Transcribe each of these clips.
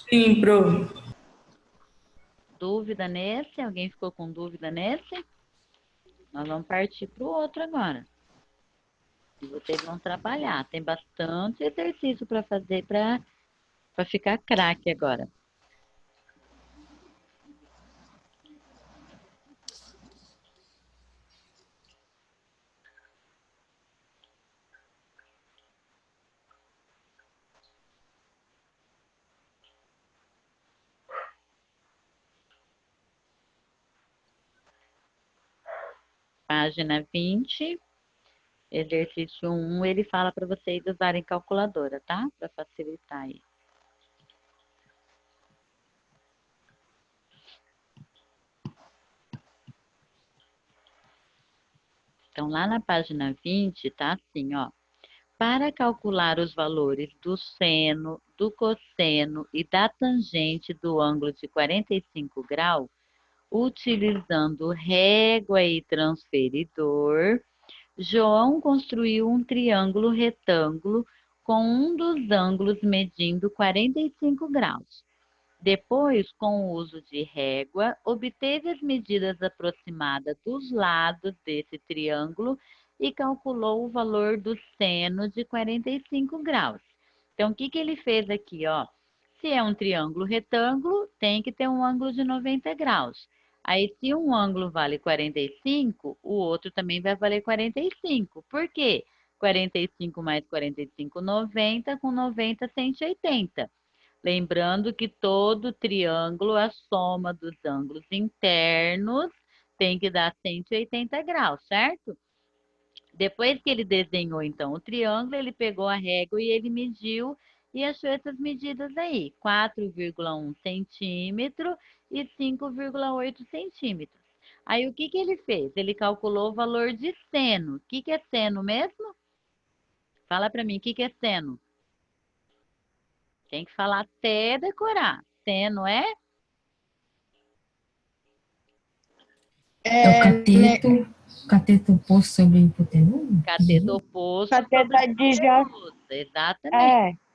Sim, pro. Dúvida nesse? Alguém ficou com dúvida nesse? Nós vamos partir para o outro agora. E vocês vão trabalhar. Tem bastante exercício para fazer para ficar craque agora. Página 20, exercício 1, ele fala para vocês usarem calculadora, tá? Para facilitar aí. Então, lá na página 20, tá assim, ó. Para calcular os valores do seno, do cosseno e da tangente do ângulo de 45 graus, utilizando régua e transferidor, João construiu um triângulo retângulo com um dos ângulos medindo 45 graus. Depois, com o uso de régua, obteve as medidas aproximadas dos lados desse triângulo e calculou o valor do seno de 45 graus. Então, o que ele fez aqui, ó? Se é um triângulo retângulo, tem que ter um ângulo de 90 graus. Aí, se um ângulo vale 45, o outro também vai valer 45. Por quê? 45 mais 45, 90, com 90, 180. Lembrando que todo triângulo, a soma dos ângulos internos tem que dar 180 graus, certo? Depois que ele desenhou, então, o triângulo, ele pegou a régua e ele mediu e achou essas medidas aí, 4,1 centímetro e 5,8 centímetros. Aí, o que ele fez? Ele calculou o valor de seno. O que é seno mesmo? Fala para mim, o que é seno? Tem que falar até decorar. Seno é? É o cateto oposto sobre hipotenusa? Cateto oposto sobre Cateto hipotenusa, exatamente. É.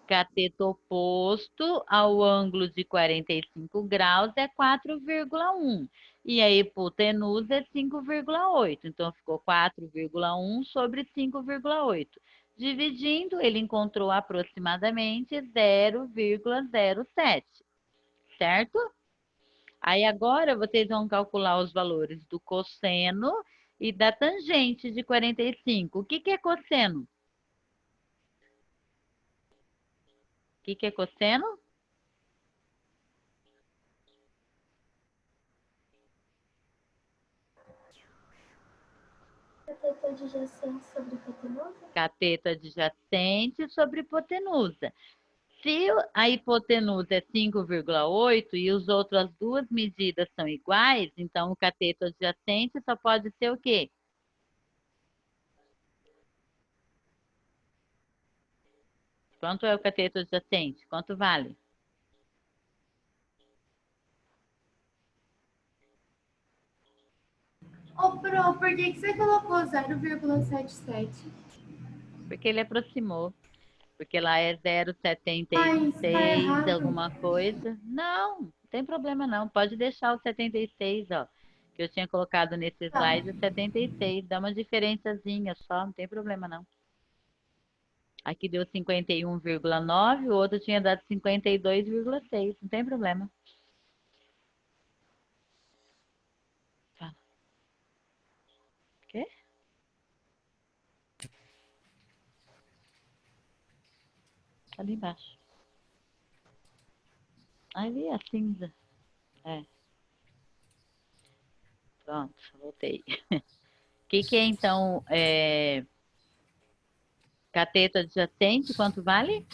Cateto oposto ao ângulo de 45 graus é 4,1. E a hipotenusa é 5,8. Então, ficou 4,1 sobre 5,8. Dividindo, ele encontrou aproximadamente 0,07. Certo? Aí agora vocês vão calcular os valores do cosseno e da tangente de 45. O que é cosseno? O que é cosseno? Cateto adjacente sobre hipotenusa? Cateto adjacente sobre hipotenusa. Se a hipotenusa é 5,8 e as outras duas medidas são iguais, então o cateto adjacente só pode ser o quê? Quanto é o cateto adjacente? Quanto vale? Ô, Pro, por que você colocou 0,77? Porque ele aproximou. Porque lá é Mas tá 0,76, errado. alguma coisa. Não tem problema não. Pode deixar o 76, ó. Que eu tinha colocado nesse Tá. slide, o 76. Dá uma diferençazinha só, não tem problema não. Aqui deu 51,9, o outro tinha dado 52,6. Não tem problema. Fala. O quê? Tá ali embaixo. Ali a cinza. É. Pronto, voltei. O que é então cateto adjacente? Quanto vale?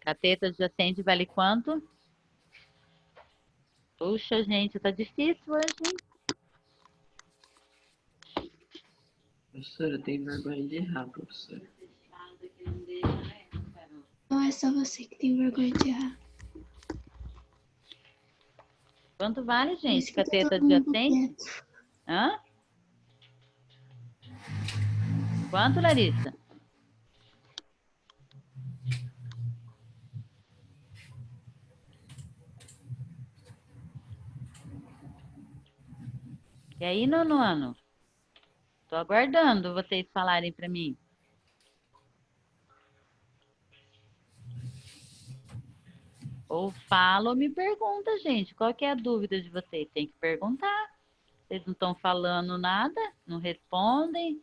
Cateto adjacente vale quanto? Puxa, gente, tá difícil hoje, hein? Professora, eu tenho vergonha de errar, professora. Não é só você que tem vergonha de errar. Quanto vale, Por gente? isso que Cateto todo mundo adjacente? quieto. Hã? Quanto, Larissa? E aí, nono ano? Tô aguardando vocês falarem para mim. Ou fala ou me pergunta, gente. Qual que é a dúvida de vocês? Tem que perguntar. Vocês não estão falando nada, não respondem.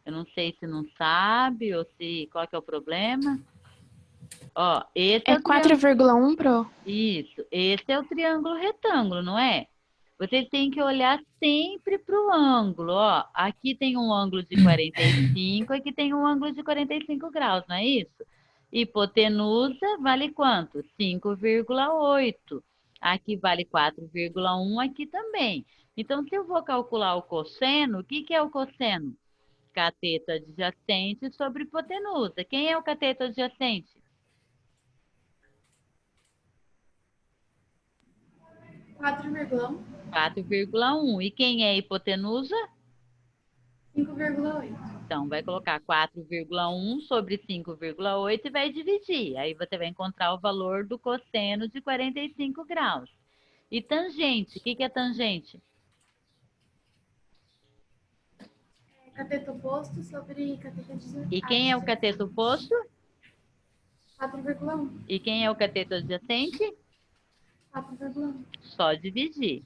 Eu não sei se não sabe ou se qual que é o problema. Ó, esse é É o triângulo. 4,1 Pro. Isso, esse é o triângulo retângulo, não é? Vocês têm que olhar sempre para o ângulo, ó. Aqui tem um ângulo de 45, aqui tem um ângulo de 45 graus, não é isso? Hipotenusa vale quanto? 5,8. Aqui vale 4,1, aqui também. Então, se eu vou calcular o cosseno, o que que é o cosseno? Cateto adjacente sobre hipotenusa. Quem é o cateto adjacente? 4,1, 4,1. E quem é hipotenusa? 5,8. Então, vai colocar 4,1 sobre 5,8 e vai dividir. Aí você vai encontrar o valor do cosseno de 45 graus. E tangente, o que que é tangente? Cateto oposto sobre cateto adjacente. E quem é o cateto oposto? 4,1. E quem é o cateto adjacente? 4,1. Só dividir.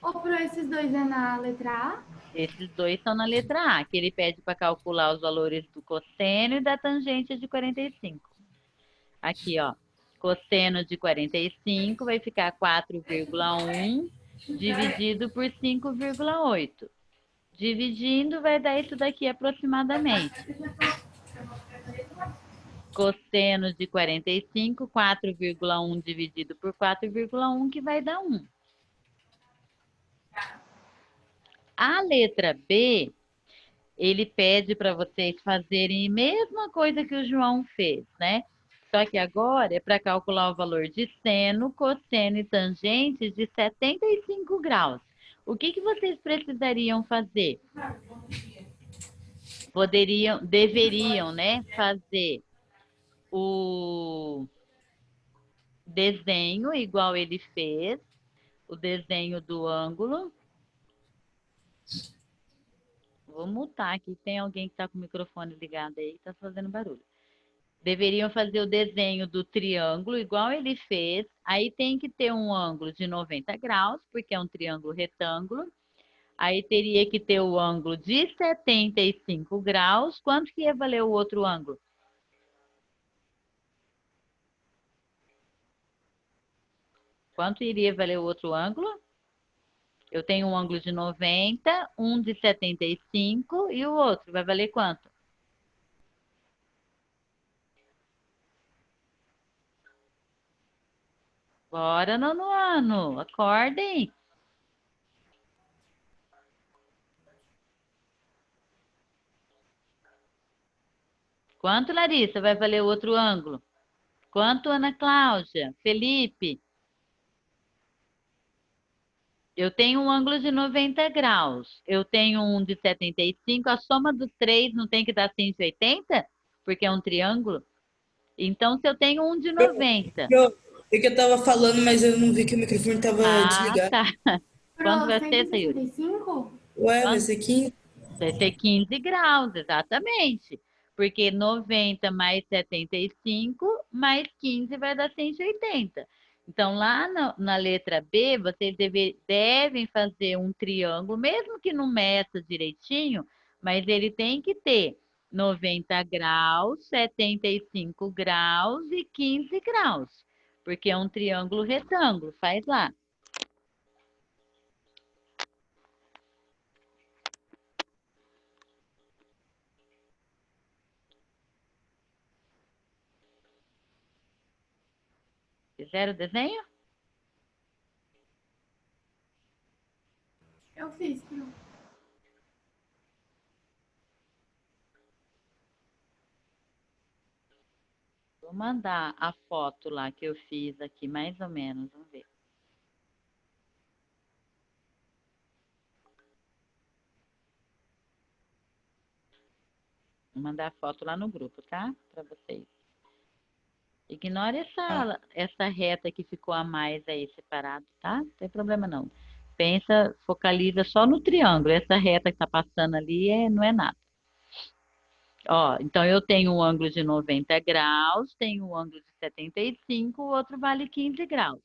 Ou por esses dois é na letra A? Esses dois são na letra A, que ele pede para calcular os valores do cosseno e da tangente de 45. Aqui, ó. Cosseno de 45 vai ficar 4,1 dividido por 5,8. Dividindo vai dar isso daqui aproximadamente. Cosseno de 45, 4,1 dividido por 4,1, que vai dar 1. A letra B, ele pede para vocês fazerem a mesma coisa que o João fez, né? Só que agora é para calcular o valor de seno, cosseno e tangente de 75 graus. O que que vocês precisariam fazer? Deveriam, né, fazer o desenho igual ele fez, o desenho do ângulo. Vou mutar aqui, tem alguém que está com o microfone ligado aí, está fazendo barulho. Deveriam fazer o desenho do triângulo igual ele fez. Aí tem que ter um ângulo de 90 graus, porque é um triângulo retângulo. Aí teria que ter o ângulo de 75 graus. Quanto que ia valer o outro ângulo? Quanto iria valer o outro ângulo? Eu tenho um ângulo de 90, um de 75 e o outro vai valer quanto? Bora, nono ano, acordem. Quanto, Larissa, vai valer o outro ângulo? Quanto, Ana Cláudia? Felipe? Eu tenho um ângulo de 90 graus. Eu tenho um de 75. A soma dos três não tem que dar 180? Porque é um triângulo? Então, se eu tenho um de 90. É que eu tava falando, mas eu não vi que o microfone tava Ah, desligado. tá. Quanto Pro vai ser, Sayuri? 165? Ué, vai Quanto? ser 15? Vai ser 15 graus, exatamente. Porque 90 mais 75 mais 15 vai dar 180. Então, lá na letra B, vocês devem fazer um triângulo, mesmo que não meça direitinho, mas ele tem que ter 90 graus, 75 graus e 15 graus. Porque é um triângulo retângulo. Faz lá. Fizeram o desenho? Eu fiz, Pro. Vou mandar a foto lá que eu fiz aqui, mais ou menos, vamos ver. Vou mandar a foto lá no grupo, tá? Para vocês. Ignore Ah, essa reta que ficou a mais aí separado, tá? Não tem problema não. Pensa, focaliza só no triângulo. Essa reta que está passando ali não é nada. Ó, então eu tenho um ângulo de 90 graus, tenho um ângulo de 75, o outro vale 15 graus.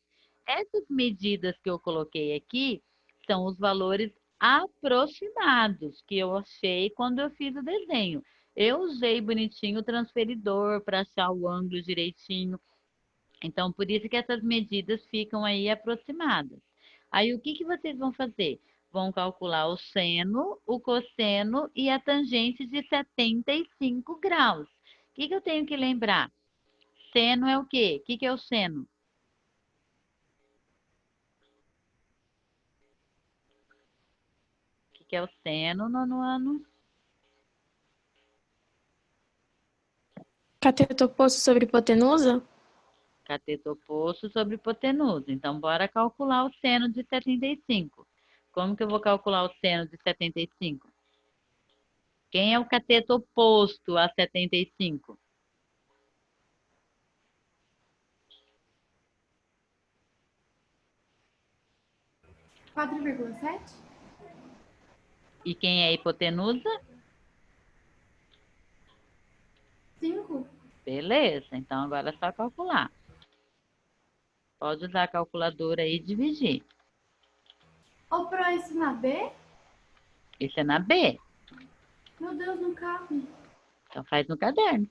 Essas medidas que eu coloquei aqui são os valores aproximados que eu achei quando eu fiz o desenho. Eu usei bonitinho o transferidor para achar o ângulo direitinho. Então, por isso que essas medidas ficam aí aproximadas. Aí, o que que vocês vão fazer? Vão calcular o seno, o cosseno e a tangente de 75 graus. O que que eu tenho que lembrar? Seno é o quê? O que que é o seno? O que que é o seno, nono ano? Cateto oposto sobre hipotenusa? Cateto oposto sobre hipotenusa. Então, bora calcular o seno de 75. Como que eu vou calcular o seno de 75? Quem é o cateto oposto a 75? 4,7? E quem é a hipotenusa? 5? Beleza, então agora é só calcular. Pode usar a calculadora aí e dividir. Ô, Pro, isso na B? Isso é na B, Meu Deus, não cabe. então faz no caderno.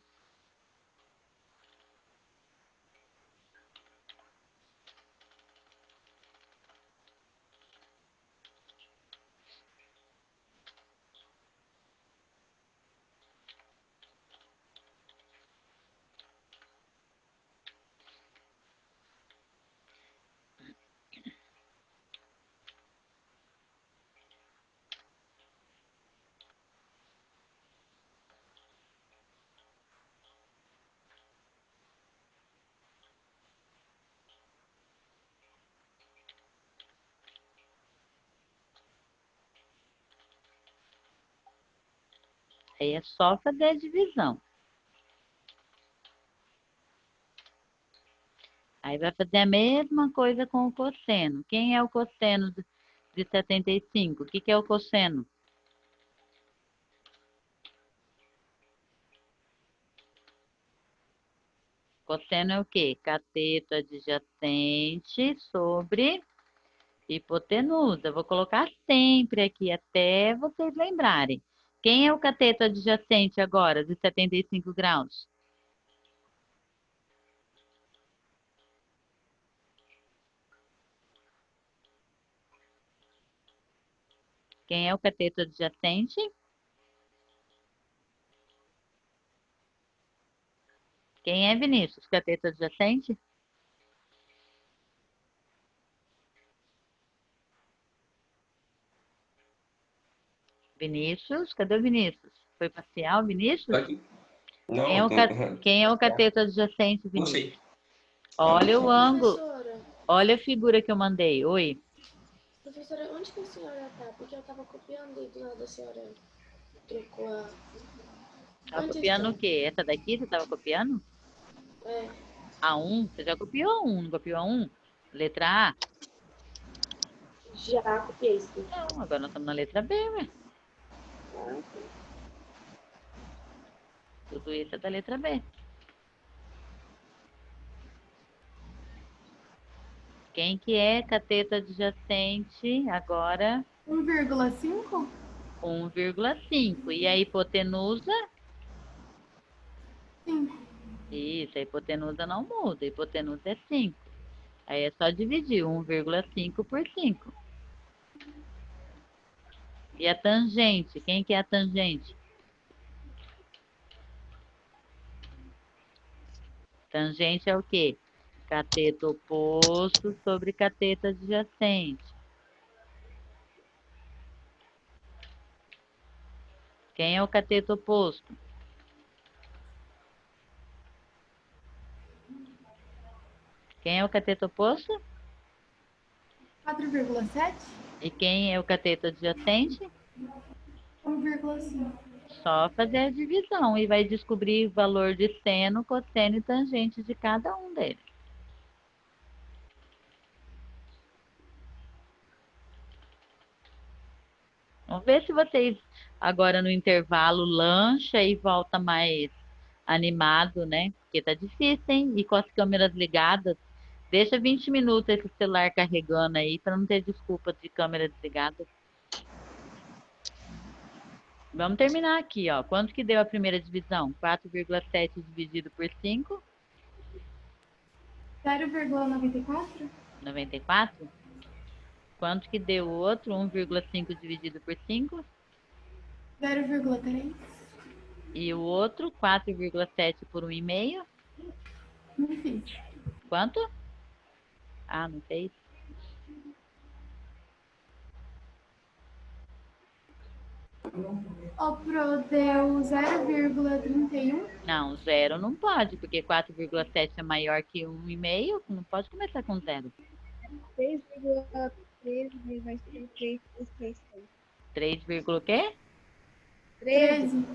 Aí é só fazer a divisão. Aí vai fazer a mesma coisa com o cosseno. Quem é o cosseno de 75? O que que é o cosseno? Cosseno é o quê? Cateto adjacente sobre hipotenusa. Vou colocar sempre aqui até vocês lembrarem. Quem é o cateto adjacente agora, de 75 graus? Quem é o cateto adjacente? Quem é, Vinícius? Cateto adjacente? Vinícius? Cadê o Vinícius? Foi passear o Vinícius? Aqui. Quem é Não, o, quem é o cateto adjacente, não Vinícius? sei. Olha o ângulo. Professora, Olha a figura que eu mandei. Oi. professora, onde que a senhora tá? Porque eu tava copiando e do nada a senhora trocou a... Tava Onde copiando está? o quê? Essa daqui você tava copiando? É, A 1? Você já copiou a 1, não copiou a 1? Letra A? já copiei isso. Não, agora nós estamos na letra B, ué. Tudo isso é da letra B. Quem que é cateto adjacente agora? 1,5? 1,5. E a hipotenusa? 5. Isso, a hipotenusa não muda. A hipotenusa é 5. Aí é só dividir 1,5 por 5. E a tangente? Quem que é a tangente? Tangente é o quê? Cateto oposto sobre cateto adjacente. Quem é o cateto oposto? Quem é o cateto oposto? 4,7? E quem é o cateto adjacente? 1,5. Só fazer a divisão e vai descobrir o valor de seno, cosseno e tangente de cada um deles. Vamos ver se vocês agora no intervalo lancha e volta mais animado, né? Porque tá difícil, hein? E com as câmeras ligadas. Deixa 20 minutos esse celular carregando aí para não ter desculpa de câmera desligada. Vamos terminar aqui, ó. Quanto que deu a primeira divisão? 4,7 dividido por 5, 0,94? 94. Quanto que deu o outro? 1,5 dividido por 5. 0,3? E o outro, 4,7 por 1,5. Não fiz. Quanto? Ah, não fez? O Pro deu 0,31? Não, zero não pode, porque 4,7 é maior que 1,5. Não pode começar com zero. 3,13 vai ser 3,6. 3, o quê? 13.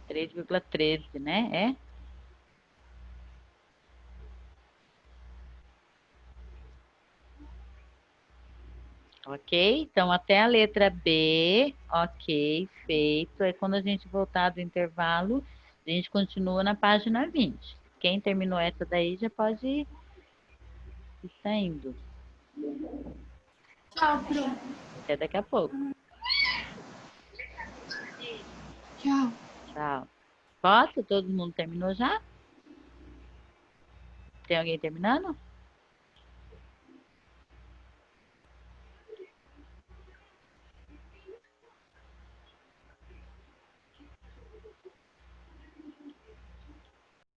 Três vírgula 13, né? É? Ok? Então, até a letra B, ok, feito. Aí, quando a gente voltar do intervalo, a gente continua na página 20. Quem terminou essa daí já pode ir saindo. Tchau, Pro. Até daqui a pouco. Tchau. Tchau. Posso? Todo mundo terminou já? Tem alguém terminando?